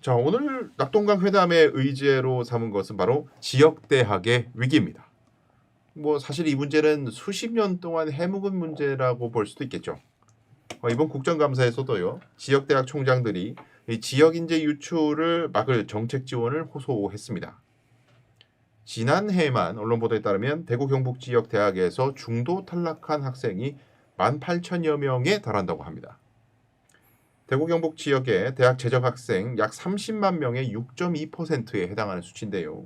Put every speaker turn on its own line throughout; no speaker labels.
자, 오늘 낙동강 회담의 의제로 삼은 것은 바로 지역 대학의 위기입니다. 뭐 사실 이 문제는 수십 년 동안 해묵은 문제라고 볼 수도 있겠죠. 이번 국정감사에서도요, 지역 대학 총장들이 이 지역 인재 유출을 막을 정책 지원을 호소했습니다. 지난해만 언론 보도에 따르면 대구 경북 지역 대학에서 중도 탈락한 학생이 18,000여 명에 달한다고 합니다. 대구 경북 지역의 대학 재적 학생 약 30만 명의 6.2%에 해당하는 수치인데요.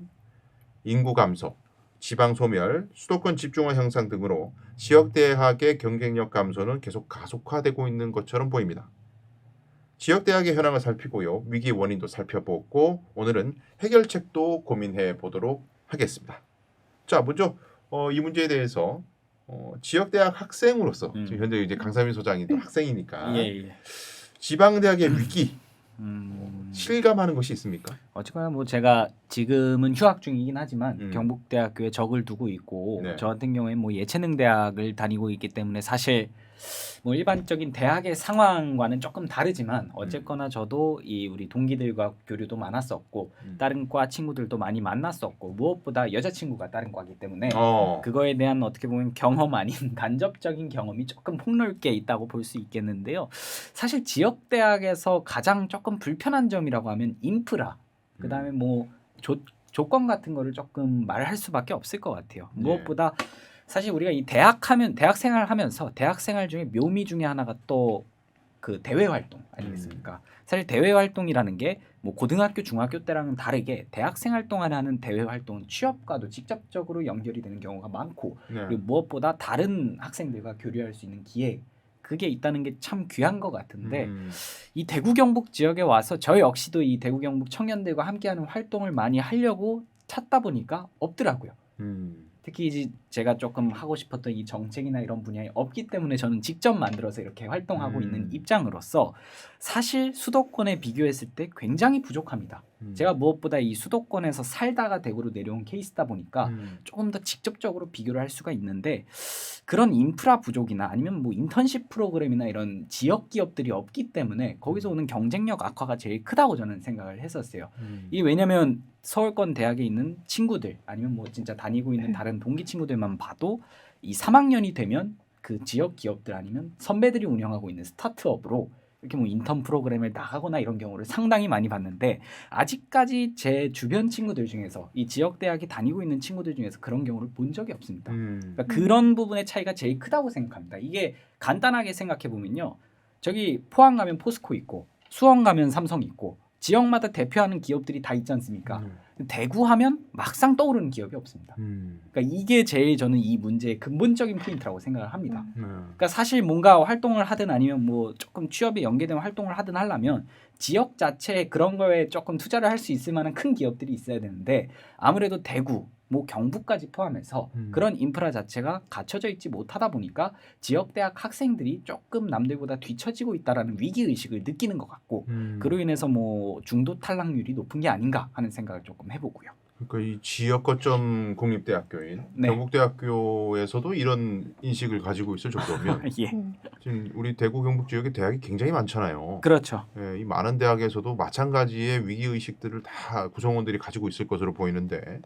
인구 감소, 지방 소멸, 수도권 집중화 형상 등으로 지역 대학의 경쟁력 감소는 계속 가속화되고 있는 것처럼 보입니다. 지역 대학의 현황을 살피고요, 위기 원인도 살펴보고 오늘은 해결책도 고민해 보도록 하겠습니다. 자, 먼저 이 문제에 대해서 지역 대학 학생으로서 지금 현재 이제 강사민 소장이 또 학생이니까
예.
지방 대학의 위기 실감하는 것이 있습니까?
어쨌거나 뭐 제가 지금은 휴학 중이긴 하지만 경북대학교에 적을 두고 있고
네.
저 같은 경우에 뭐 예체능 대학을 다니고 있기 때문에 사실 뭐 일반적인 대학의 상황과는 조금 다르지만 어쨌거나 저도 이 우리 동기들과 교류도 많았었고 다른 과 친구들도 많이 만났었고 무엇보다 여자친구가 다른 과이기 때문에 그거에 대한 어떻게 보면 경험 아닌 간접적인 경험이 조금 폭넓게 있다고 볼 수 있겠는데요. 사실 지역 대학에서 가장 조금 불편한 점이라고 하면 인프라, 그다음에 뭐 조건 같은 거를 조금 말할 수밖에 없을 것 같아요. 무엇보다 사실 우리가 이 대학 생활 하면서 대학 생활 중에 묘미 중에 하나가 또 그 대외 활동 아니겠습니까? 사실 대외 활동이라는 게 뭐 고등학교, 중학교 때랑은 다르게 대학 생활 동안 하는 대외 활동은 취업과도 직접적으로 연결이 되는 경우가 많고 그리고 무엇보다 다른 학생들과 교류할 수 있는 기회 그게 있다는 게 참 귀한 것 같은데 이 대구 경북 지역에 와서 저 역시도 이 대구 경북 청년들과 함께하는 활동을 많이 하려고 찾다 보니까 없더라고요. 특히 이제 제가 조금 하고 싶었던 이 정책이나 이런 분야에 없기 때문에 저는 직접 만들어서 이렇게 활동하고 있는 입장으로서 사실 수도권에 비교했을 때 굉장히 부족합니다. 제가 무엇보다 이 수도권에서 살다가 대구로 내려온 케이스다 보니까 조금 더 직접적으로 비교를 할 수가 있는데 그런 인프라 부족이나 아니면 뭐 인턴십 프로그램이나 이런 지역 기업들이 없기 때문에 거기서 오는 경쟁력 악화가 제일 크다고 저는 생각을 했었어요. 이게 왜냐면 서울권 대학에 있는 친구들 아니면 뭐 진짜 다니고 있는 다른 동기 친구들만 봐도 이 3학년이 되면 그 지역 기업들 아니면 선배들이 운영하고 있는 스타트업으로 이렇게 뭐 인턴 프로그램을 나가거나 이런 경우를 상당히 많이 봤는데 아직까지 제 주변 친구들 중에서 이 지역 대학에 다니고 있는 친구들 중에서 그런 경우를 본 적이 없습니다. 그러니까 그런 부분의 차이가 제일 크다고 생각합니다. 이게 간단하게 생각해 보면요, 저기 포항 가면 포스코 있고 수원 가면 삼성 있고 지역마다 대표하는 기업들이 다 있지 않습니까? 대구 하면 막상 떠오르는 기업이 없습니다. 그러니까 이게 제일 저는 이 문제의 근본적인 포인트라고 생각을 합니다. 그러니까 사실 뭔가 활동을 하든 아니면 뭐 조금 취업에 연계된 활동을 하든 하려면 지역 자체에 그런 거에 조금 투자를 할 수 있을 만한 큰 기업들이 있어야 되는데 아무래도 대구, 뭐 경북까지 포함해서 그런 인프라 자체가 갖춰져 있지 못하다 보니까 지역 대학 학생들이 조금 남들보다 뒤처지고 있다라는 위기 의식을 느끼는 것 같고 그로 인해서 뭐 중도 탈락률이 높은 게 아닌가 하는 생각을 조금 해보고요.
그러니까 이 지역 거점 공립대학교인 경북대학교에서도 이런 인식을 가지고 있을 정도면 지금 우리 대구 경북 지역에 대학이 굉장히 많잖아요.
그렇죠.
이 많은 대학에서도 마찬가지의 위기 의식들을 다 구성원들이 가지고 있을 것으로 보이는데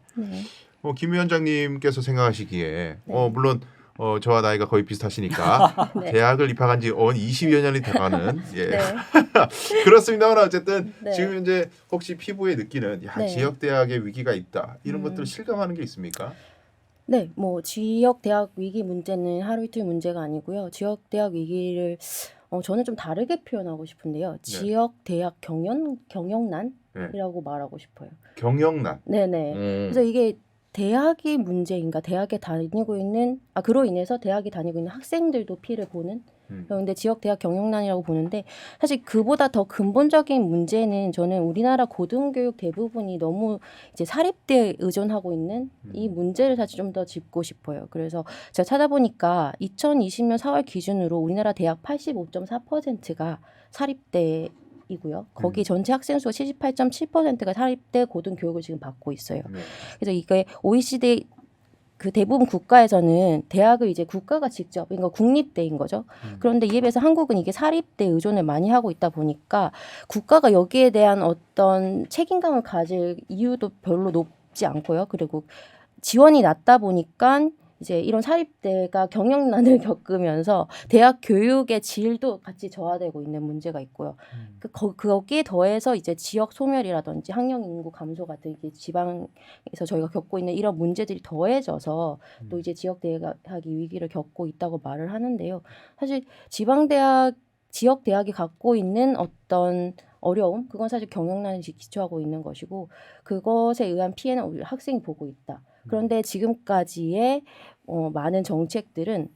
김 위원장님께서 생각하시기에 물론 저와 나이가 거의 비슷하시니까 대학을 입학한 지 20여 년이 돼가는 그렇습니다만 어쨌든 지금 이제 혹시 피부에 느끼는 지역 대학의 위기가 있다 이런 것들을 실감하는 게 있습니까?
네, 뭐 지역 대학 위기 문제는 하루 이틀 문제가 아니고요. 지역 대학 위기를 저는 좀 다르게 표현하고 싶은데요. 지역 대학 경영난이라고 말하고 싶어요.
경영난.
네네. 그래서 이게 대학이 문제인가? 대학에 다니고 있는 그로 인해서 대학에 다니고 있는 학생들도 피해를 보는. 그런데 지역 대학 경영난이라고 보는데 사실 그보다 더 근본적인 문제는 저는 우리나라 고등교육 대부분이 너무 이제 사립대에 의존하고 있는 이 문제를 사실 좀 더 짚고 싶어요. 그래서 제가 찾아보니까 2020년 4월 기준으로 우리나라 대학 85.4%가 사립대 이고요. 거기 전체 학생 수가 78.7%가 사립대 고등교육을 지금 받고 있어요. 그래서 이게 OECD 그 대부분 국가에서는 대학을 이제 국가가 직접, 그러니까 국립대인 거죠. 그런데 이에 비해서 한국은 이게 사립대 의존을 많이 하고 있다 보니까 국가가 여기에 대한 어떤 책임감을 가질 이유도 별로 높지 않고요. 그리고 지원이 낮다 보니까 이제 이런 사립대가 경영난을 겪으면서 대학 교육의 질도 같이 저하되고 있는 문제가 있고요. 거기에 더해서 이제 지역 소멸이라든지 학령 인구 감소 같은 이게 지방에서 저희가 겪고 있는 이런 문제들이 더해져서 또 이제 지역 대학이 위기를 겪고 있다고 말을 하는데요. 사실 지역 대학이 갖고 있는 어떤 어려움, 그건 사실 경영난에 기초하고 있는 것이고 그것에 의한 피해는 우리 학생이 보고 있다. 그런데 지금까지의 많은 정책들은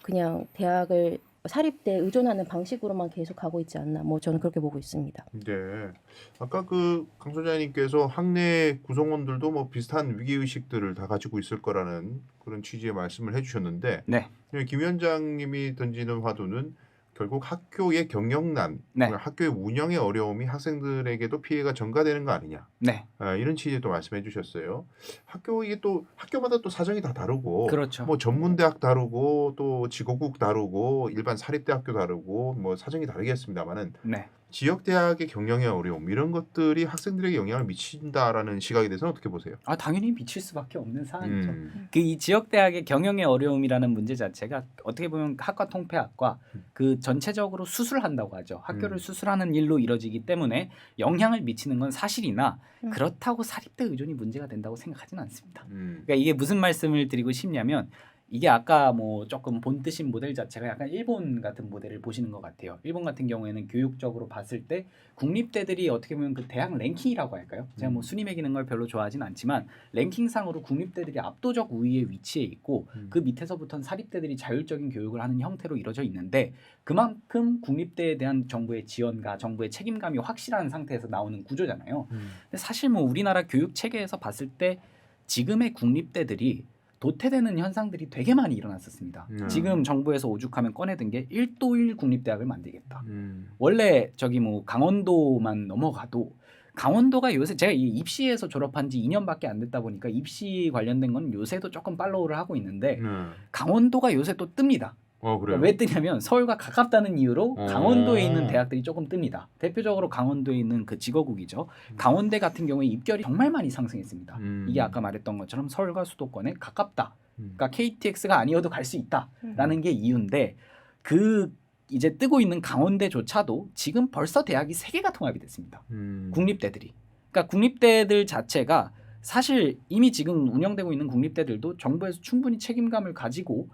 그냥 대학을 사립대에 의존하는 방식으로만 계속 가고 있지 않나. 뭐 저는 그렇게 보고 있습니다.
네. 아까 그 강 소장님께서 학내 구성원들도 뭐 비슷한 위기 의식들을 다 가지고 있을 거라는 그런 취지의 말씀을 해주셨는데,
네.
김 위원장님이 던지는 화두는 결국 학교의 경영난,
네.
학교의 운영의 어려움이 학생들에게도 피해가 전가되는 거 아니냐.
네.
이런 취지의 또 말씀해 주셨어요. 이게 또 학교마다 또 사정이 다 다르고,
그렇죠.
뭐 전문대학 다르고 또 지고국 다르고 일반 사립대학교 다르고 뭐 사정이 다르겠습니다만은
네.
지역 대학의 경영의 어려움 이런 것들이 학생들에게 영향을 미친다라는 시각에 대해서는 어떻게 보세요?
당연히 미칠 수밖에 없는 사안이죠.
그
이 지역 대학의 경영의 어려움이라는 문제 자체가 어떻게 보면 학과 통폐합과 그 전체적으로 수술한다고 하죠. 학교를 수술하는 일로 이루어지기 때문에 영향을 미치는 건 사실이나 그렇다고 사립대 의존이 문제가 된다고 생각하지는 않습니다. 그러니까 이게 무슨 말씀을 드리고 싶냐면 이게 아까 뭐 조금 본뜻인 모델 자체가 약간 일본 같은 모델을 보시는 것 같아요. 일본 같은 경우에는 교육적으로 봤을 때 국립대들이 어떻게 보면 그 대학 랭킹이라고 할까요? 제가 뭐 순위 매기는 걸 별로 좋아하진 않지만 랭킹상으로 국립대들이 압도적 우위에 위치해 있고 그 밑에서부터는 사립대들이 자율적인 교육을 하는 형태로 이루어져 있는데 그만큼 국립대에 대한 정부의 지원과 정부의 책임감이 확실한 상태에서 나오는 구조잖아요. 근데 사실 뭐 우리나라 교육 체계에서 봤을 때 지금의 국립대들이 도태되는 현상들이 되게 많이 일어났었습니다. 지금 정부에서 오죽하면 꺼내든 게 1도1 국립대학을 만들겠다. 원래 저기 뭐 강원도만 넘어가도 강원도가 요새 제가 이 입시에서 졸업한 지 2년밖에 안 됐다 보니까 입시 관련된 건 요새도 조금 팔로우를 하고 있는데 강원도가 요새 또 뜹니다.
그래요?
왜 뜨냐면 서울과 가깝다는 이유로 강원도에 있는 대학들이 조금 뜹니다. 대표적으로 강원도에 있는 그 지거국이죠. 강원대 같은 경우에 입결이 정말 많이 상승했습니다. 이게 아까 말했던 것처럼 서울과 수도권에 가깝다. 그러니까 KTX가 아니어도 갈 수 있다라는 게 이유인데 그 이제 뜨고 있는 강원대조차도 지금 벌써 대학이 3개가 통합이 됐습니다. 국립대들이. 그러니까 국립대들 자체가 사실 이미 지금 운영되고 있는 국립대들도 정부에서 충분히 책임감을 가지고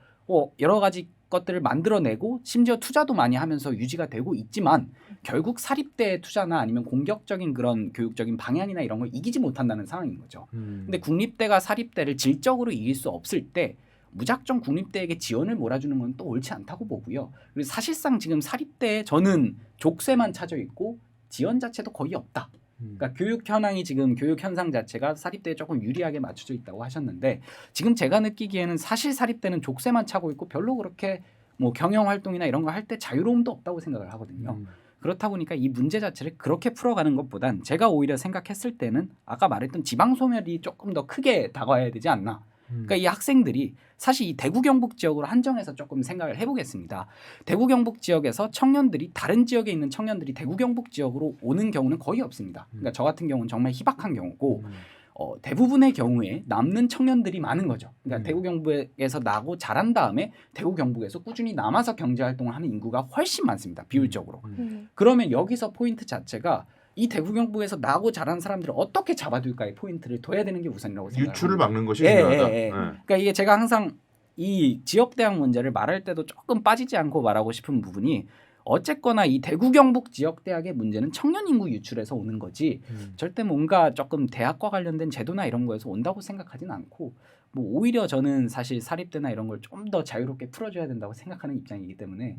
여러 가지 것들을 만들어내고 심지어 투자도 많이 하면서 유지가 되고 있지만 결국 사립대 투자나 아니면 공격적인 그런 교육적인 방향이나 이런 걸 이기지 못한다는 상황인 거죠. 근데 국립대가 사립대를 질적으로 이길 수 없을 때 무작정 국립대에게 지원을 몰아주는 건 또 옳지 않다고 보고요. 그리고 사실상 지금 사립대에 저는 족쇄만 차져 있고 지원 자체도 거의 없다. 그러니까 교육 현황이 지금 교육 현상 자체가 사립대에 조금 유리하게 맞춰져 있다고 하셨는데 지금 제가 느끼기에는 사실 사립대는 족쇄만 차고 있고 별로 그렇게 뭐 경영 활동이나 이런 거 할 때 자유로움도 없다고 생각을 하거든요. 그렇다 보니까 이 문제 자체를 그렇게 풀어가는 것보단 제가 오히려 생각했을 때는 아까 말했던 지방 소멸이 조금 더 크게 다가와야 되지 않나. 그러니까 이 학생들이 사실 이 대구 경북 지역으로 한정해서 조금 생각을 해보겠습니다. 대구 경북 지역에서 청년들이 다른 지역에 있는 청년들이 대구 경북 지역으로 오는 경우는 거의 없습니다. 그러니까 저 같은 경우는 정말 희박한 경우고 대부분의 경우에 남는 청년들이 많은 거죠. 그러니까 대구 경북에서 나고 자란 다음에 대구 경북에서 꾸준히 남아서 경제 활동을 하는 인구가 훨씬 많습니다. 비율적으로. 그러면 여기서 포인트 자체가 이 대구 경북에서 나고 자란 사람들을 어떻게 잡아둘까의 포인트를 둬야 되는 게 우선이라고 생각합니다.
유출을 막는 것이 중요하다.
그러니까 이게 제가 항상 이 지역 대학 문제를 말할 때도 조금 빠지지 않고 말하고 싶은 부분이 어쨌거나 이 대구 경북 지역 대학의 문제는 청년 인구 유출에서 오는 거지 절대 뭔가 조금 대학과 관련된 제도나 이런 거에서 온다고 생각하진 않고 뭐 오히려 저는 사실 사립대나 이런 걸 좀 더 자유롭게 풀어줘야 된다고 생각하는 입장이기 때문에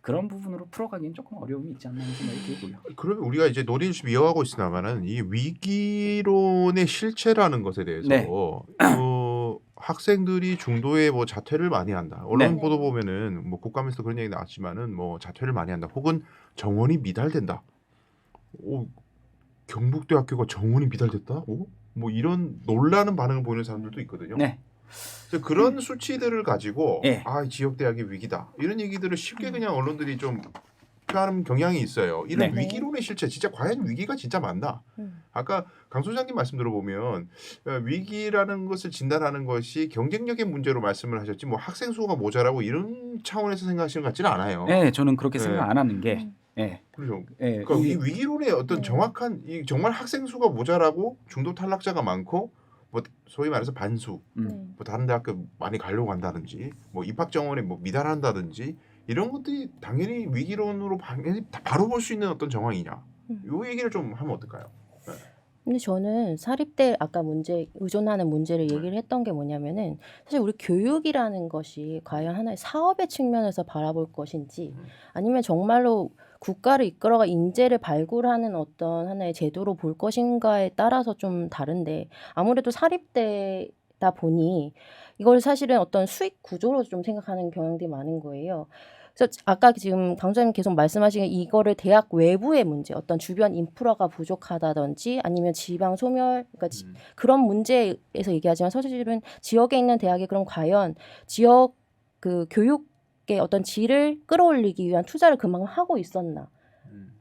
그런 부분으로 풀어가기엔 조금 어려움이 있지 않나 하는 생각이 들고요.
그러면 우리가 이제 논의를 좀 이어가고 있습니다만은 이 위기론의 실체라는 것에 대해서
네.
학생들이 중도에 뭐 자퇴를 많이 한다. 언론
네.
보도 보면은 뭐 국감에서 그런 얘기 나왔지만은 뭐 자퇴를 많이 한다. 혹은 정원이 미달된다. 경북대학교가 정원이 미달됐다? 뭐 이런 놀라는 반응을 보이는 사람들도 있거든요.
네.
그래서 그런 수치들을 가지고
예.
아 지역 대학의 위기다 이런 얘기들을 쉽게 그냥 언론들이 좀 표현하는 경향이 있어요. 이런
네.
위기론의 실체 진짜 과연 위기가 진짜 맞나? 아까 강 소장님 말씀 들어보면 위기라는 것을 진단하는 것이 경쟁력의 문제로 말씀을 하셨지 뭐 학생 수가 모자라고 이런 차원에서 생각하시는 것 같지는 않아요.
네, 저는 그렇게
네.
생각 안 하는 게 예.
그렇죠.
예.
그러니까 이 위기론의 어떤
네.
정확한 이 정말 학생 수가 모자라고 중도 탈락자가 많고 뭐 소위 말해서 반수 뭐 다른 대학교 많이 가려고 한다든지 뭐 입학 정원에 뭐 미달한다든지 이런 것들이 당연히 위기론으로 당연히 바로 볼 수 있는 어떤 정황이냐 이 얘기를 좀 하면 어떨까요?
근데 저는 사립대 아까 문제 의존하는 문제를 얘기를 했던 게 뭐냐면은 사실 우리 교육이라는 것이 과연 하나의 사업의 측면에서 바라볼 것인지 아니면 정말로 국가를 이끌어가 인재를 발굴하는 어떤 하나의 제도로 볼 것인가에 따라서 좀 다른데 아무래도 사립대다 보니 이걸 사실은 어떤 수익 구조로 좀 생각하는 경향들이 많은 거예요. 그래서 아까 지금 강사님 계속 말씀하신 이거를 대학 외부의 문제, 어떤 주변 인프라가 부족하다든지 아니면 지방 소멸, 그러니까 그런 문제에서 얘기하지만 사실은 지역에 있는 대학이 그럼 과연 지역 그 교육의 어떤 질을 끌어올리기 위한 투자를 그만큼 하고 있었나?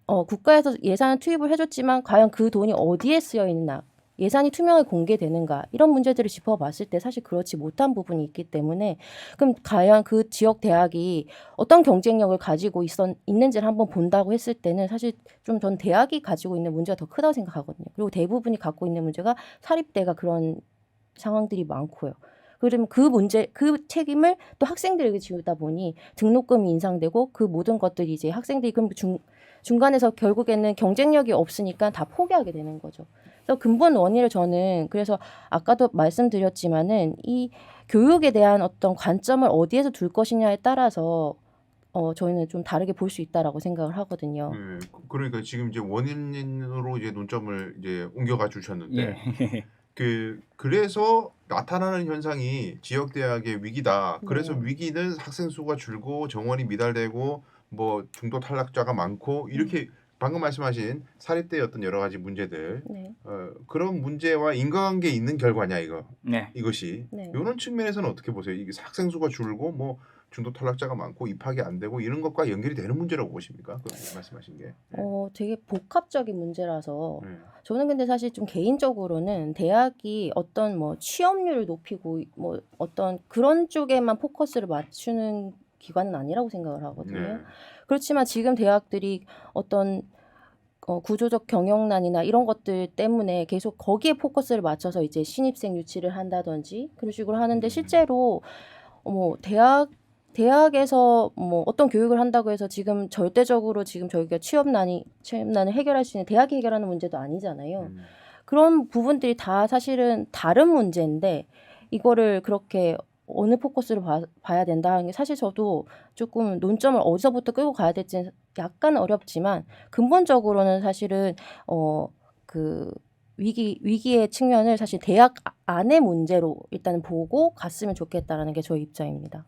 국가에서 예산을 투입을 해줬지만 과연 그 돈이 어디에 쓰여 있나? 예산이 투명하게 공개되는가 이런 문제들을 짚어봤을 때 사실 그렇지 못한 부분이 있기 때문에 그럼 과연 그 지역 대학이 어떤 경쟁력을 가지고 있는지를 한번 본다고 했을 때는 사실 좀 전 대학이 가지고 있는 문제가 더 크다고 생각하거든요. 그리고 대부분이 갖고 있는 문제가 사립대가 그런 상황들이 많고요. 그러면 그 문제, 그 책임을 또 학생들에게 지우다 보니 등록금이 인상되고 그 모든 것들이 이제 학생들이 그럼 중간에서 결국에는 경쟁력이 없으니까 다 포기하게 되는 거죠. 그래서 근본 원인을 저는 그래서 아까도 말씀드렸지만은 이 교육에 대한 어떤 관점을 어디에서 둘 것이냐에 따라서 저희는 좀 다르게 볼 수 있다라고 생각을 하거든요.
네, 그러니까 지금 이제 원인으로 이제 논점을 이제 옮겨가 주셨는데
예.
그래서 나타나는 현상이 지역 대학의 위기다. 그래서
네.
위기는 학생 수가 줄고 정원이 미달되고 뭐 중도 탈락자가 많고 이렇게 방금 말씀하신 사립대의 어떤 여러 가지 문제들
네.
그런 문제와 인과관계 있는 결과냐
네.
이것이
네.
이런 측면에서는 어떻게 보세요? 이게 학생 수가 줄고 뭐 중도 탈락자가 많고 입학이 안 되고 이런 것과 연결이 되는 문제라고 보십니까? 그 말씀하신 게.
되게 복합적인 문제라서
네.
저는 근데 사실 좀 개인적으로는 대학이 어떤 뭐 취업률을 높이고 뭐 어떤 그런 쪽에만 포커스를 맞추는 기관은 아니라고 생각을 하거든요.
네.
그렇지만 지금 대학들이 어떤 구조적 경영난이나 이런 것들 때문에 계속 거기에 포커스를 맞춰서 이제 신입생 유치를 한다든지 그런 식으로 하는데 실제로 뭐 대학에서 뭐 어떤 교육을 한다고 해서 지금 절대적으로 지금 저희가 취업난을 해결할 수 있는 대학이 해결하는 문제도 아니잖아요. 그런 부분들이 다 사실은 다른 문제인데 이거를 그렇게 어느 포커스를 봐야 된다는 게 사실 저도 조금 논점을 어디서부터 끌고 가야 될지 약간 어렵지만 근본적으로는 사실은 그 위기의 측면을 사실 대학 안의 문제로 일단 보고 갔으면 좋겠다라는 게 저희 입장입니다.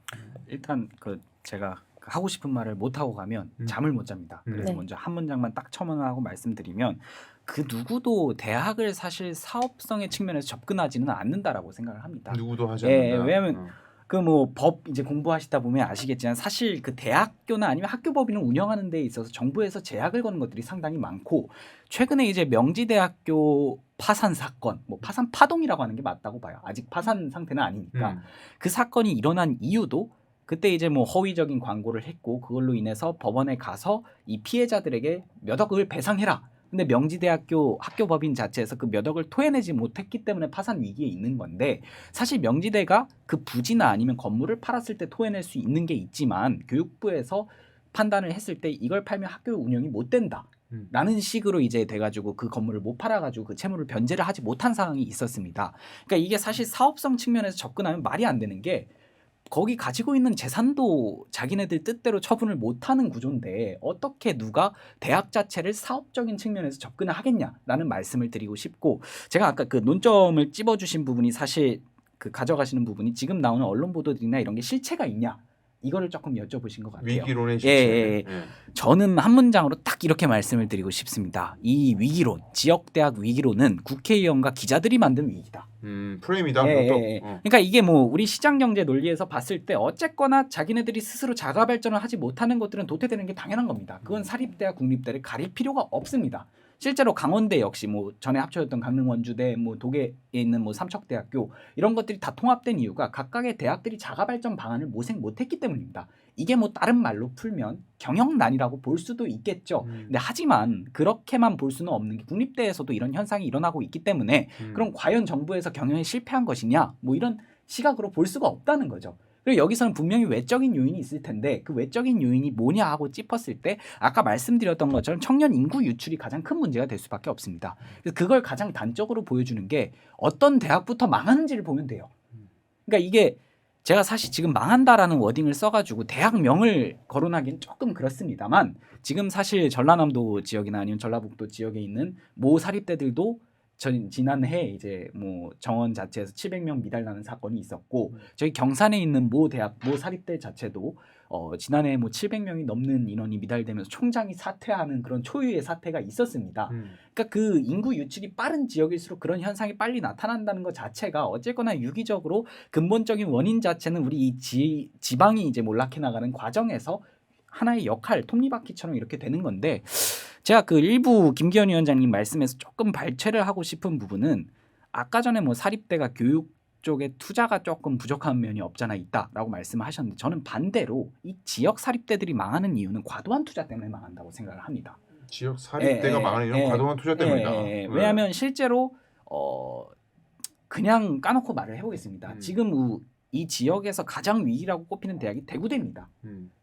일단 그 제가 하고 싶은 말을 못 하고 가면 잠을 못 잡니다. 그래서
네.
먼저 한 문장만 딱 첨언하고 말씀드리면 그 누구도 대학을 사실 사업성의 측면에서 접근하지는 않는다라고 생각을 합니다.
누구도 하지 않는다.
예, 왜냐하면 그 뭐 법 이제 공부하시다 보면 아시겠지만 사실 그 대학교나 아니면 학교법인을 운영하는 데 있어서 정부에서 제약을 거는 것들이 상당히 많고 최근에 이제 명지대학교 파산 사건, 뭐 파산 파동이라고 하는 게 맞다고 봐요. 아직 파산 상태는 아니니까 그 사건이 일어난 이유도 그때 이제 뭐 허위적인 광고를 했고 그걸로 인해서 법원에 가서 이 피해자들에게 몇 억을 배상해라. 근데 명지대학교 학교법인 자체에서 그 몇 억을 토해내지 못했기 때문에 파산 위기에 있는 건데 사실 명지대가 그 부지나 아니면 건물을 팔았을 때 토해낼 수 있는 게 있지만 교육부에서 판단을 했을 때 이걸 팔면 학교 운영이 못 된다. 라는 식으로 이제 돼가지고 그 건물을 못 팔아가지고 그 채무를 변제를 하지 못한 상황이 있었습니다. 그러니까 이게 사실 사업성 측면에서 접근하면 말이 안 되는 게 거기 가지고 있는 재산도 자기네들 뜻대로 처분을 못하는 구조인데 어떻게 누가 대학 자체를 사업적인 측면에서 접근을 하겠냐라는 말씀을 드리고 싶고 제가 아까 그 논점을 찝어주신 부분이 사실 그 가져가시는 부분이 지금 나오는 언론 보도들이나 이런 게 실체가 있냐 이거를 조금 여쭤보신 것 같아요.
위기론의
예,
실체.
예, 예. 저는 한 문장으로 딱 이렇게 말씀을 드리고 싶습니다. 이 위기론, 지역대학 위기론은 국회의원과 기자들이 만든 위기다.
프레임이다.
예,
그것도.
예, 예. 그러니까 이게 뭐 우리 시장경제 논리에서 봤을 때 어쨌거나 자기네들이 스스로 자가 발전을 하지 못하는 것들은 도태되는 게 당연한 겁니다. 그건 사립대와 국립대를 가릴 필요가 없습니다. 실제로 강원대 역시 뭐 전에 합쳐졌던 강릉원주대, 뭐 독해에 있는 뭐 삼척대학교 이런 것들이 다 통합된 이유가 각각의 대학들이 자가 발전 방안을 모색 못했기 때문입니다. 이게 뭐 다른 말로 풀면 경영난이라고 볼 수도 있겠죠. 근데 하지만 그렇게만 볼 수는 없는 게 국립대에서도 이런 현상이 일어나고 있기 때문에 그럼 과연 정부에서 경영에 실패한 것이냐? 뭐 이런 시각으로 볼 수가 없다는 거죠. 그리고 여기서는 분명히 외적인 요인이 있을 텐데 그 외적인 요인이 뭐냐 하고 짚었을 때 아까 말씀드렸던 것처럼 청년 인구 유출이 가장 큰 문제가 될 수밖에 없습니다. 그래서 그걸 가장 단적으로 보여주는 게 어떤 대학부터 망하는지를 보면 돼요. 그러니까 이게 제가 사실 지금 망한다라는 워딩을 써가지고 대학명을 거론하기는 조금 그렇습니다만 지금 사실 전라남도 지역이나 아니면 전라북도 지역에 있는 모 사립대들도 지난해 이제 뭐 정원 자체에서 700명 미달나는 사건이 있었고 저희 경산에 있는 모 대학 모 사립대 자체도 지난해 뭐 700명이 넘는 인원이 미달되면서 총장이 사퇴하는 그런 초유의 사태가 있었습니다. 그러니까 그 인구 유출이 빠른 지역일수록 그런 현상이 빨리 나타난다는 것 자체가 어쨌거나 유기적으로 근본적인 원인 자체는 우리 이 지방이 이제 몰락해 나가는 과정에서 하나의 역할 톱니바퀴처럼 이렇게 되는 건데 제가 그 일부 김기현 위원장님 말씀에서 조금 발췌를 하고 싶은 부분은 아까 전에 뭐 사립대가 교육 쪽에 투자가 조금 부족한 면이 없잖아 있다라고 말씀을 하셨는데 저는 반대로 이 지역 사립대들이 망하는 이유는 과도한 투자 때문에 망한다고 생각을 합니다.
지역 사립대가 망하는 이유는 과도한 투자 때문이다.
왜냐하면 실제로 그냥 까놓고 말을 해보겠습니다. 지금 이 지역에서 가장 위기라고 꼽히는 대학이 대구대입니다.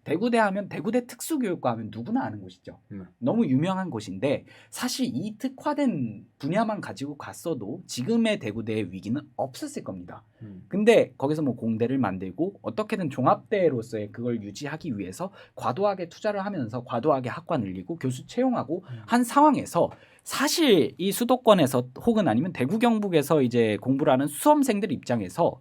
대구대 하면 대구대 특수교육과 하면 누구나 아는 곳이죠. 너무 유명한 곳인데 사실 이 특화된 분야만 가지고 갔어도 지금의 대구대의 위기는 없었을 겁니다. 근데 거기서 뭐 공대를 만들고 어떻게든 종합대로서의 그걸 유지하기 위해서 과도하게 투자를 하면서 과도하게 학과 늘리고 교수 채용하고 한 상황에서 사실 이 수도권에서 혹은 아니면 대구 경북에서 이제 공부를 하는 수험생들 입장에서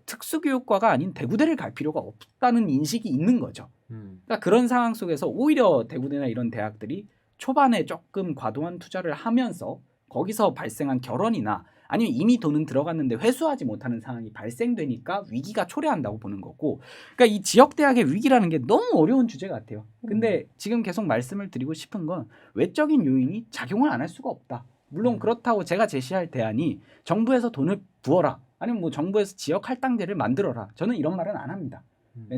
특수교육과가 아닌 대구대를 갈 필요가 없다는 인식이 있는 거죠. 그러니까 그런 상황 속에서 오히려 대구대나 이런 대학들이 초반에 조금 과도한 투자를 하면서 거기서 발생한 결원이나 아니면 이미 돈은 들어갔는데 회수하지 못하는 상황이 발생되니까 위기가 초래한다고 보는 거고 그러니까 이 지역대학의 위기라는 게 너무 어려운 주제 같아요. 근데 지금 계속 말씀을 드리고 싶은 건 외적인 요인이 작용을 안 할 수가 없다. 물론 그렇다고 제가 제시할 대안이 정부에서 돈을 부어라. 아니면 뭐 정부에서 지역 할당제를 만들어라. 저는 이런 말은 안 합니다.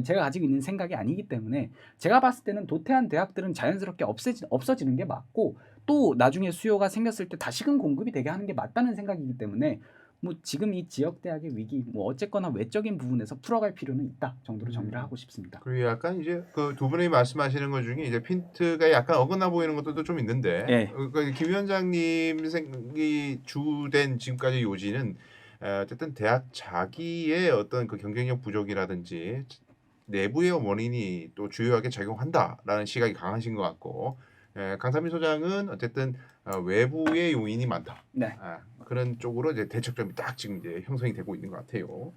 제가 가지고 있는 생각이 아니기 때문에 제가 봤을 때는 도태한 대학들은 자연스럽게 없어지는 게 맞고 또 나중에 수요가 생겼을 때 다시금 공급이 되게 하는 게 맞다는 생각이기 때문에 뭐 지금 이 지역 대학의 위기 뭐 어쨌거나 외적인 부분에서 풀어갈 필요는 있다 정도로 정리를 하고 싶습니다.
그리고 약간 이제 그 두 분이 말씀하시는 것 중에 이제 핀트가 약간 어긋나 보이는 것들도 좀 있는데
예.
김 위원장님 생이 주된 지금까지 요지는 어쨌든 대학 자기의 어떤 그 경쟁력 부족이라든지 내부의 원인이 또 주요하게 작용한다라는 시각이 강하신 것 같고 강삼민 소장은 어쨌든 외부의 요인이 많다.
네.
그런 쪽으로 이제 대척점이 딱 지금 이제 형성이 되고 있는 것 같아요.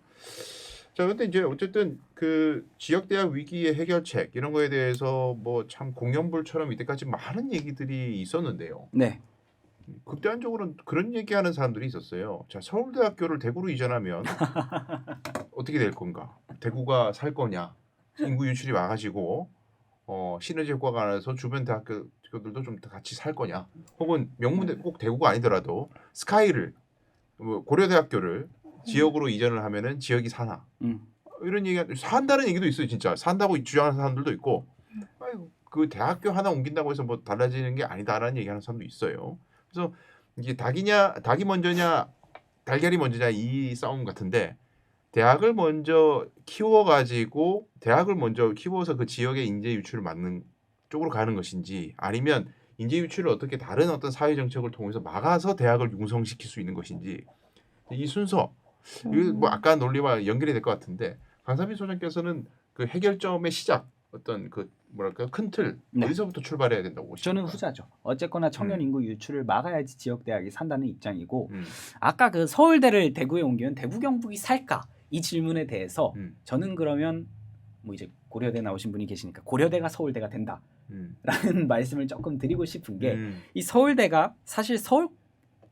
자, 근데 이제 어쨌든 그 지역 대학 위기의 해결책 이런 거에 대해서 뭐 참 공연불처럼 이때까지 많은 얘기들이 있었는데요.
네.
극단적으로는 그런 얘기하는 사람들이 있었어요. 자, 서울대학교를 대구로 이전하면 어떻게 될 건가? 대구가 살 거냐? 인구 유출이 와가지고 시너지 효과가 나서 주변 대학교들도 좀 같이 살 거냐? 혹은 명문대 꼭 대구가 아니더라도 스카이를 뭐 고려대학교를 지역으로 이전을 하면은 지역이 사나? 이런 얘기가 산다는 얘기도 있어요. 진짜 산다고 주장하는 사람들도 있고, 그 대학교 하나 옮긴다고 해서 뭐 달라지는 게 아니다라는 얘기하는 사람도 있어요. 그래서 이게 닭이 먼저냐 달걀이 먼저냐 이 싸움 같은데 대학을 먼저 키워가지고 대학을 먼저 키워서 그 지역의 인재 유출을 막는 쪽으로 가는 것인지 아니면 인재 유출을 어떻게 다른 어떤 사회 정책을 통해서 막아서 대학을 융성시킬 수 있는 것인지 이 순서 이거 뭐 아까 논리와 연결이 될 것 같은데 강삼민 소장께서는 그 해결점의 시작 어떤 그 뭐랄까 큰 틀 어디서부터 출발해야 된다고 보십니까?
저는 후자죠. 어쨌거나 청년 인구 유출을 막아야지 지역 대학이 산다는 입장이고 아까 그 서울대를 대구에 옮기면 대구 경북이 살까 이 질문에 대해서 저는 그러면 뭐 이제 고려대 나오신 분이 계시니까 고려대가 서울대가 된다라는 말씀을 조금 드리고 싶은 게 이 서울대가 사실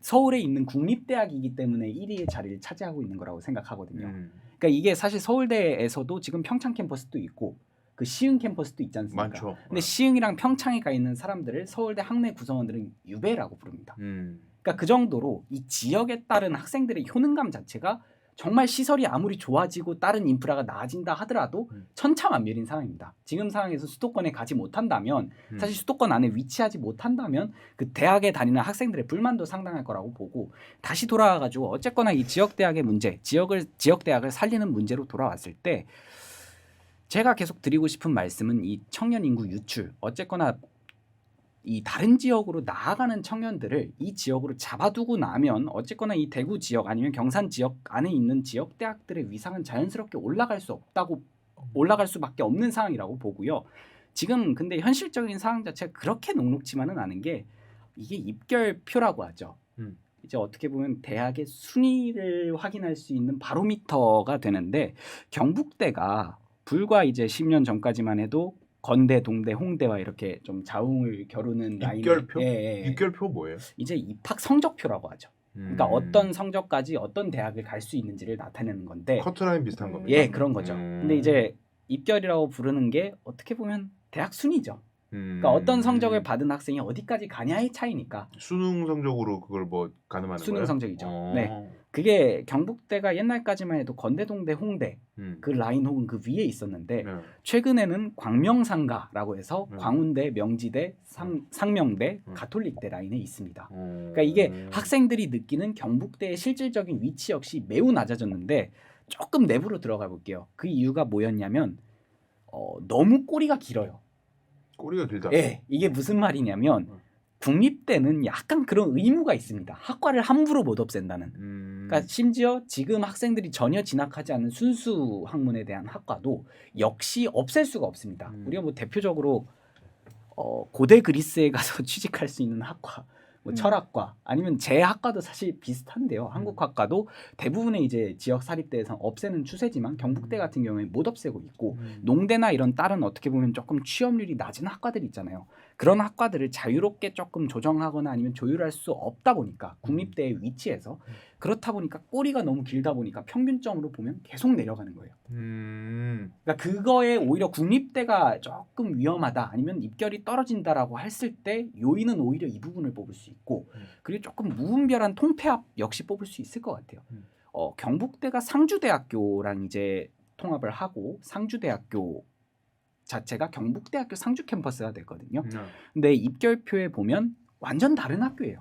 서울에 있는 국립대학이기 때문에 1위의 자리를 차지하고 있는 거라고 생각하거든요. 그러니까 이게 사실 서울대에서도 지금 평창 캠퍼스도 있고 그 시흥 캠퍼스도 있지 않습니까?
많죠.
근데 시흥이랑 평창에 가 있는 사람들을 서울대 학내 구성원들은 유배라고 부릅니다. 그러니까 그 정도로 이 지역에 따른 학생들의 효능감 자체가 정말 시설이 아무리 좋아지고 다른 인프라가 나아진다 하더라도 천차만별인 상황입니다. 지금 상황에서 수도권에 가지 못한다면 사실 수도권 안에 위치하지 못한다면 그 대학에 다니는 학생들의 불만도 상당할 거라고 보고 다시 돌아와가지고 어쨌거나 이 지역 대학의 문제, 지역 대학을 살리는 문제로 돌아왔을 때 제가 계속 드리고 싶은 말씀은 이 청년 인구 유출, 어쨌거나 이 다른 지역으로 나아가는 청년들을 이 지역으로 잡아두고 나면 어쨌거나 이 대구 지역 아니면 경산 지역 안에 있는 지역 대학들의 위상은 자연스럽게 올라갈 수밖에 없는 상황이라고 보고요. 지금 근데 현실적인 상황 자체가 그렇게 녹록지만은 않은 게 이게 입결표라고 하죠. 이제 어떻게 보면 대학의 순위를 확인할 수 있는 바로미터가 되는데 경북대가 불과 이제 10년 전까지만 해도 건대, 동대, 홍대와 이렇게 좀 자웅을 겨루는 라인.
입결표?
예.
입결표 뭐예요?
이제 입학 성적표라고 하죠. 그러니까 어떤 성적까지 어떤 대학을 갈 수 있는지를 나타내는 건데.
커트라인 비슷한 겁니다.
예, 그런 거죠. 근데 이제 입결이라고 부르는 게 어떻게 보면 대학 순위죠. 그러니까 어떤 성적을 받은 학생이 어디까지 가냐의 차이니까.
수능 성적으로 그걸 뭐 가늠하는 거예요?
수능 성적이죠. 네. 그게 경북대가 옛날까지만 해도 건대, 동대, 홍대 그 라인 혹은 그 위에 있었는데 최근에는 광명상가라고 해서 광운대, 명지대, 상명대, 가톨릭대 라인에 있습니다. 그러니까 이게 학생들이 느끼는 경북대의 실질적인 위치 역시 매우 낮아졌는데 조금 내부로 들어가 볼게요. 그 이유가 뭐였냐면 너무 꼬리가 길어요.
꼬리가 길다.
예, 이게 무슨 말이냐면 국립대는 약간 그런 의무가 있습니다. 학과를 함부로 못 없앤다는. 그러니까 심지어 지금 학생들이 전혀 진학하지 않는 순수 학문에 대한 학과도 역시 없앨 수가 없습니다. 우리가 뭐 대표적으로 고대 그리스에 가서 취직할 수 있는 학과, 뭐 철학과 아니면 제학과도 사실 비슷한데요. 한국학과도 대부분의 이제 지역 사립대에서 없애는 추세지만 경북대 같은 경우에 못 없애고 있고 농대나 이런 다른 어떻게 보면 조금 취업률이 낮은 학과들 있잖아요. 그런 학과들을 자유롭게 조금 조정하거나 아니면 조율할 수 없다 보니까 국립대의 위치에서 그렇다 보니까 꼬리가 너무 길다 보니까 평균점으로 보면 계속 내려가는 거예요. 그러니까 그거에 오히려 국립대가 조금 위험하다 아니면 입결이 떨어진다라고 했을 때 요인은 오히려 이 부분을 뽑을 수 있고 그리고 조금 무분별한 통폐합 역시 뽑을 수 있을 것 같아요. 경북대가 상주대학교랑 이제 통합을 하고 상주대학교 자체가 경북대학교 상주 캠퍼스가 됐거든요. 근데 입결표에 보면 완전 다른 학교예요.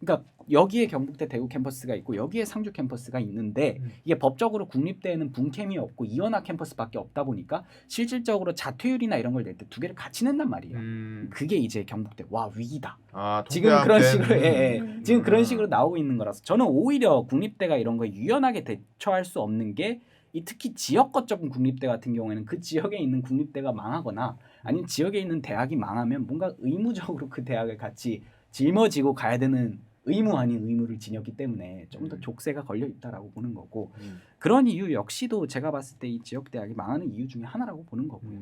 그러니까 여기에 경북대 대구 캠퍼스가 있고 여기에 상주 캠퍼스가 있는데 이게 법적으로 국립대에는 분캠이 없고 이원화 캠퍼스밖에 없다 보니까 실질적으로 자퇴율이나 이런 걸 낼 때 두 개를 같이 낸단 말이에요. 그게 이제 경북대 와 위기다. 지금 그런 식으로 지금 그런 식으로 나오고 있는 거라서 저는 오히려 국립대가 이런 거에 유연하게 대처할 수 없는 게 이 특히 지역 거점 국립대 같은 경우에는 그 지역에 있는 국립대가 망하거나 아니면 지역에 있는 대학이 망하면 뭔가 의무적으로 그 대학을 같이 짊어지고 가야 되는 의무 아닌 의무를 지녔기 때문에 좀 더 족쇄가 걸려 있다라고 보는 거고 그런 이유 역시도 제가 봤을 때 이 지역 대학이 망하는 이유 중에 하나라고 보는 거고요.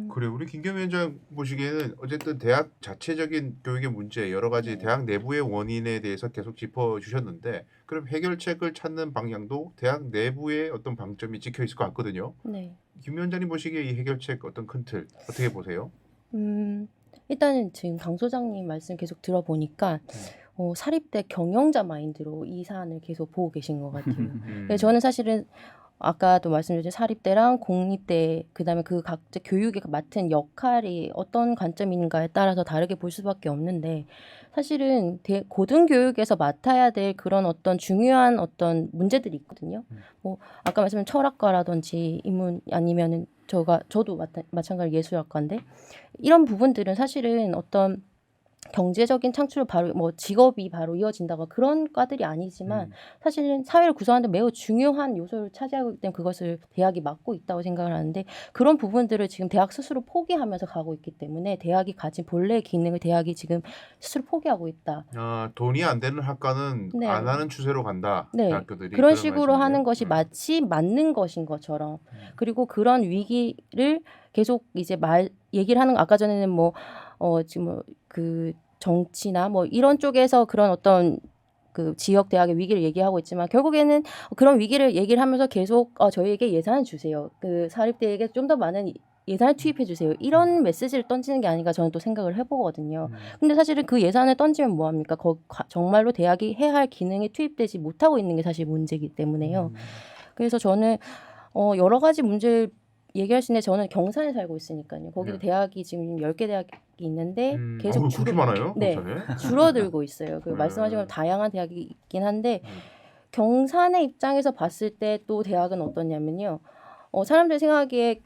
그래 우리 김겸 위원장 보시기에는 어쨌든 대학 자체적인 교육의 문제 여러 가지 대학 내부의 원인에 대해서 계속 짚어주셨는데 그럼 해결책을 찾는 방향도 대학 내부의 어떤 방점이 찍혀 있을 것 같거든요.
네.
김 위원장님 보시기에 이 해결책 어떤 큰 틀 어떻게 보세요?
일단은 지금 강 소장님 말씀 계속 들어보니까 사립대 경영자 마인드로 이 사안을 계속 보고 계신 것 같아요. 저는 사실은 아까도 말씀드린 사립대랑 공립대 그다음에 그 각자 교육에 맡은 역할이 어떤 관점인가에 따라서 다르게 볼 수밖에 없는데 사실은 고등교육에서 맡아야 될 그런 어떤 중요한 어떤 문제들이 있거든요. 뭐 아까 말씀드린 철학과라든지 인문 아니면은 저도 마찬가지로 예술학과인데 이런 부분들은 사실은 어떤 경제적인 창출을 바로 뭐 직업이 바로 이어진다고 그런 과들이 아니지만 사실은 사회를 구성하는 데 매우 중요한 요소를 차지하고 있기 때문에 그것을 대학이 맡고 있다고 생각을 하는데 그런 부분들을 지금 대학 스스로 포기하면서 가고 있기 때문에 대학이 가진 본래의 기능을 대학이 지금 스스로 포기하고 있다.
돈이 안 되는 학과는
네.
안 하는 추세로 간다.
네.
대학교들이
그런 식으로
말씀이네요.
하는 것이 마치 맞는 것인 것처럼 그리고 그런 위기를 계속 이제 얘기를 하는 거 아까 전에는 뭐 지금 그 정치나 뭐 이런 쪽에서 그런 어떤 그 지역 대학의 위기를 얘기하고 있지만 결국에는 그런 위기를 얘기를 하면서 계속 저희에게 예산을 주세요. 그 사립대에게 좀 더 많은 예산을 투입해 주세요. 이런 메시지를 던지는 게 아닌가 저는 또 생각을 해보거든요. 근데 사실은 그 예산을 던지면 뭐합니까? 정말로 대학이 해야 할 기능이 투입되지 못하고 있는 게 사실 문제이기 때문에요. 그래서 저는 여러 가지 문제를 얘기할 수 있는데 저는 경산에 살고 있으니까요. 거기도
네.
대학이 지금 10개 대학이 있는데 계속
그렇게 많아요?
네,
경산에?
줄어들고 있어요. 그
네.
말씀하신 것처럼 다양한 대학이 있긴 한데 경산의 입장에서 봤을 때 또 대학은 어떠냐면요. 사람들이 생각하기에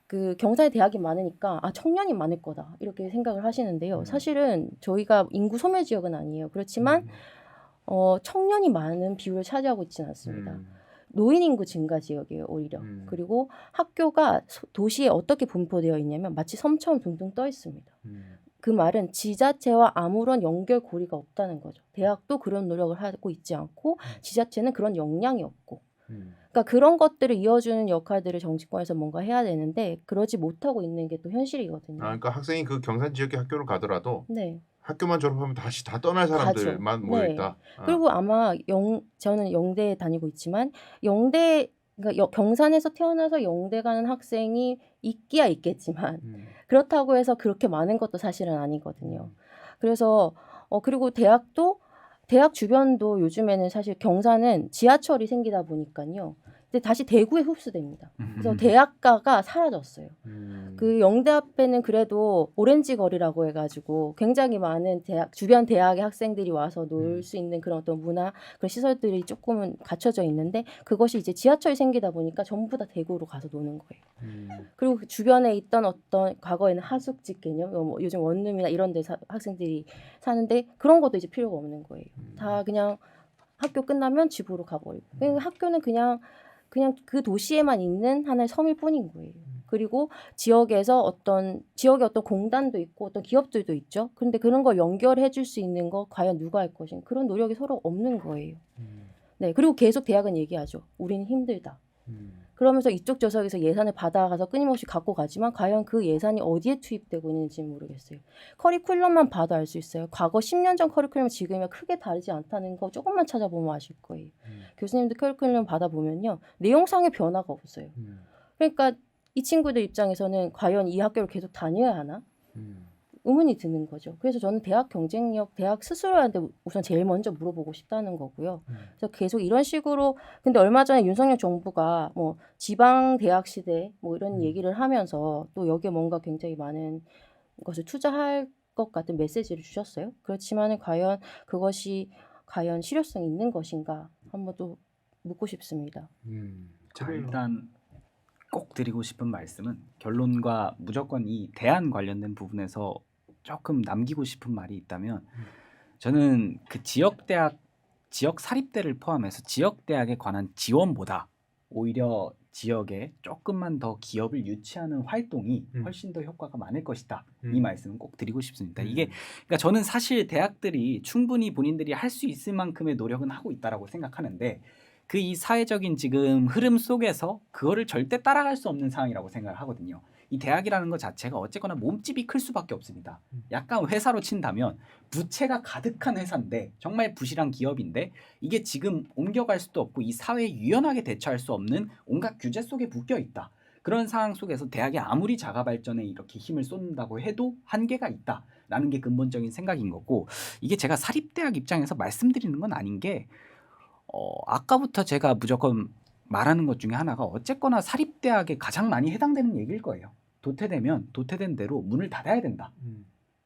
그 경산에 대학이 많으니까 청년이 많을 거다 이렇게 생각을 하시는데요. 사실은 저희가 인구 소멸 지역은 아니에요. 그렇지만 청년이 많은 비율을 차지하고 있지는 않습니다. 노인 인구 증가 지역이에요, 오히려. 그리고 학교가 도시에 어떻게 분포되어 있냐면 마치 섬처럼 둥둥 떠 있습니다. 그 말은 지자체와 아무런 연결고리가 없다는 거죠. 대학도 그런 노력을 하고 있지 않고 지자체는 그런 역량이 없고. 그러니까 그런 것들을 이어주는 역할들을 정치권에서 뭔가 해야 되는데 그러지 못하고 있는 게 또 현실이거든요.
그러니까 학생이 그 경산 지역의 학교를 가더라도
네.
학교만 졸업하면 다시 다 떠날 사람들만
가죠.
모여
네.
있다.
그리고 아마 저는 영대에 다니고 있지만 그러니까 경산에서 태어나서 영대 가는 학생이 있기야 있겠지만 그렇다고 해서 그렇게 많은 것도 사실은 아니거든요. 그래서 그리고 대학 주변도 요즘에는 사실 경산은 지하철이 생기다 보니까요. 근데 다시 대구에 흡수됩니다. 그래서 대학가가 사라졌어요. 그 영대 앞에는 그래도 오렌지 거리라고 해가지고 굉장히 많은 주변 대학의 학생들이 와서 놀 수 있는 그런 어떤 문화, 그런 시설들이 조금은 갖춰져 있는데 그것이 이제 지하철이 생기다 보니까 전부 다 대구로 가서 노는 거예요. 그리고 그 주변에 있던 어떤 과거에는 하숙집 개념, 뭐 요즘 원룸이나 이런 데 학생들이 사는데 그런 것도 이제 필요가 없는 거예요. 다 그냥 학교 끝나면 집으로 가버리고. 학교는 그냥 그 도시에만 있는 하나의 섬일 뿐인 거예요. 그리고 지역의 어떤 공단도 있고 어떤 기업들도 있죠. 그런데 그런 걸 연결해 줄 수 있는 거 과연 누가 할 것인가. 그런 노력이 서로 없는 거예요. 네, 그리고 계속 대학은 얘기하죠. 우리는 힘들다. 그러면서 이쪽 저쪽에서 예산을 받아가서 끊임없이 갖고 가지만 과연 그 예산이 어디에 투입되고 있는지 모르겠어요. 커리큘럼만 봐도 알 수 있어요. 과거 10년 전 커리큘럼 지금이랑 크게 다르지 않다는 거 조금만 찾아보면 아실 거예요. 교수님들 커리큘럼 받아보면요. 내용상의 변화가 없어요. 그러니까 이 친구들 입장에서는 과연 이 학교를 계속 다녀야 하나? 의문이 드는 거죠. 그래서 저는 대학 경쟁력, 대학 스스로한테 우선 제일 먼저 물어보고 싶다는 거고요. 그래서 계속 이런 식으로 근데 얼마 전에 윤석열 정부가 뭐 지방 대학 시대 뭐 이런 얘기를 하면서 또 여기에 뭔가 굉장히 많은 것을 투자할 것 같은 메시지를 주셨어요. 그렇지만은 과연 그것이 과연 실효성이 있는 것인가 한번 또 묻고 싶습니다.
자, 일단 꼭 드리고 싶은 말씀은 결론과 무조건 이 대안 관련된 부분에서 조금 남기고 싶은 말이 있다면 저는 그 지역 사립대를 포함해서 지역 대학에 관한 지원보다 오히려 지역에 조금만 더 기업을 유치하는 활동이 훨씬 더 효과가 많을 것이다. 이 말씀은 꼭 드리고 싶습니다. 이게 그러니까 저는 사실 대학들이 충분히 본인들이 할 수 있을 만큼의 노력은 하고 있다라고 생각하는데 그 이 사회적인 지금 흐름 속에서 그거를 절대 따라갈 수 없는 상황이라고 생각을 하거든요. 이 대학이라는 것 자체가 어쨌거나 몸집이 클 수밖에 없습니다. 약간 회사로 친다면 부채가 가득한 회사인데 정말 부실한 기업인데 이게 지금 옮겨갈 수도 없고 이 사회에 유연하게 대처할 수 없는 온갖 규제 속에 묶여 있다. 그런 상황 속에서 대학이 아무리 자가 발전에 이렇게 힘을 쏟는다고 해도 한계가 있다라는 게 근본적인 생각인 거고 이게 제가 사립대학 입장에서 말씀드리는 건 아닌 게 아까부터 제가 무조건 말하는 것 중에 하나가 어쨌거나 사립대학에 가장 많이 해당되는 얘기일 거예요. 도태되면 도태된 대로 문을 닫아야 된다.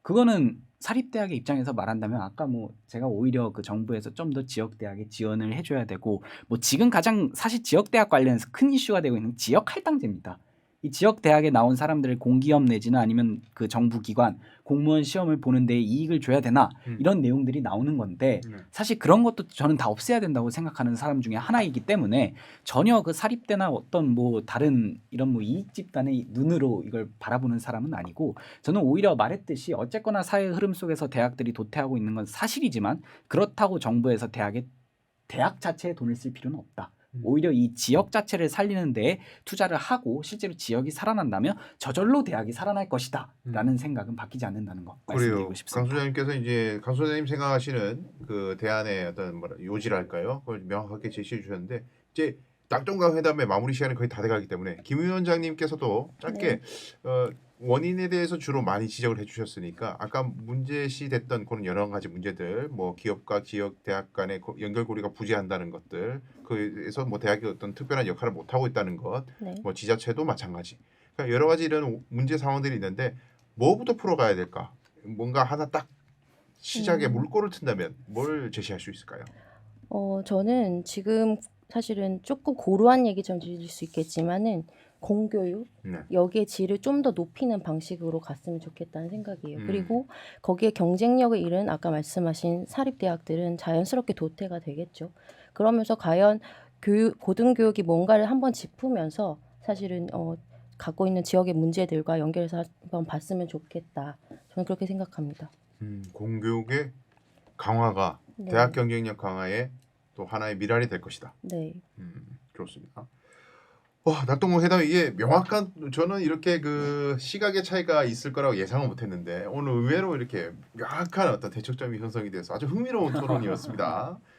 그거는 사립대학의 입장에서 말한다면 아까 뭐 제가 오히려 그 정부에서 좀 더 지역대학에 지원을 해줘야 되고 뭐 지금 가장 사실 지역대학 관련해서 큰 이슈가 되고 있는 지역 할당제입니다. 이 지역 대학에 나온 사람들을 공기업 내지는 아니면 그 정부 기관 공무원 시험을 보는 데 이익을 줘야 되나 이런 내용들이 나오는 건데 사실 그런 것도 저는 다 없애야 된다고 생각하는 사람 중에 하나이기 때문에 전혀 그 사립대나 어떤 뭐 다른 이런 뭐 이익 집단의 눈으로 이걸 바라보는 사람은 아니고 저는 오히려 말했듯이 어쨌거나 사회 흐름 속에서 대학들이 도태하고 있는 건 사실이지만 그렇다고 정부에서 대학 자체에 돈을 쓸 필요는 없다. 오히려 이 지역 자체를 살리는 데에 투자를 하고 실제로 지역이 살아난다면 저절로 대학이 살아날 것이다라는 생각은 바뀌지 않는다는 거
그래요.
말씀드리고
강
싶습니다.
소장님께서 이제 강 소장님 생각하시는 그 대안의 어떤 뭐라 요지랄까요? 그걸 명확하게 제시해 주셨는데 이제 낙동강 회담의 마무리 시간이 거의 다 돼가기 때문에 김 위원장님께서도 짧게 원인에 대해서 주로 많이 지적을 해주셨으니까 아까 문제시 됐던 그런 여러 가지 문제들, 뭐 기업과 지역 대학 간의 연결고리가 부재한다는 것들, 그에서 뭐 대학이 어떤 특별한 역할을 못 하고 있다는 것,
네.
뭐 지자체도 마찬가지. 그러니까 여러 가지 이런 문제 상황들이 있는데 뭐부터 풀어가야 될까? 뭔가 하나 딱 시작에 물꼬를 튼다면 뭘 제시할 수 있을까요?
저는 지금 사실은 조금 고루한 얘기처럼 들릴 수 있겠지만은 공교육
네.
여기에 질을 좀 더 높이는 방식으로 갔으면 좋겠다는 생각이에요.
음.
그리고 거기에 경쟁력을 잃은 아까 말씀하신 사립대학들은 자연스럽게 도태가 되겠죠. 그러면서 과연 고등교육이 뭔가를 한번 짚으면서 사실은 갖고 있는 지역의 문제들과 연결해서 한번 봤으면 좋겠다. 저는 그렇게 생각합니다.
공교육의 강화가
네.
대학 경쟁력 강화에 또 하나의 미랄이 될 것이다.
네.
좋습니다. 와, 낙동강 회담 이게 명확한 저는 이렇게 그 시각의 차이가 있을 거라고 예상은 못했는데 오늘 의외로 이렇게 명확한 어떤 대척점이 형성이 돼서 아주 흥미로운 토론이었습니다.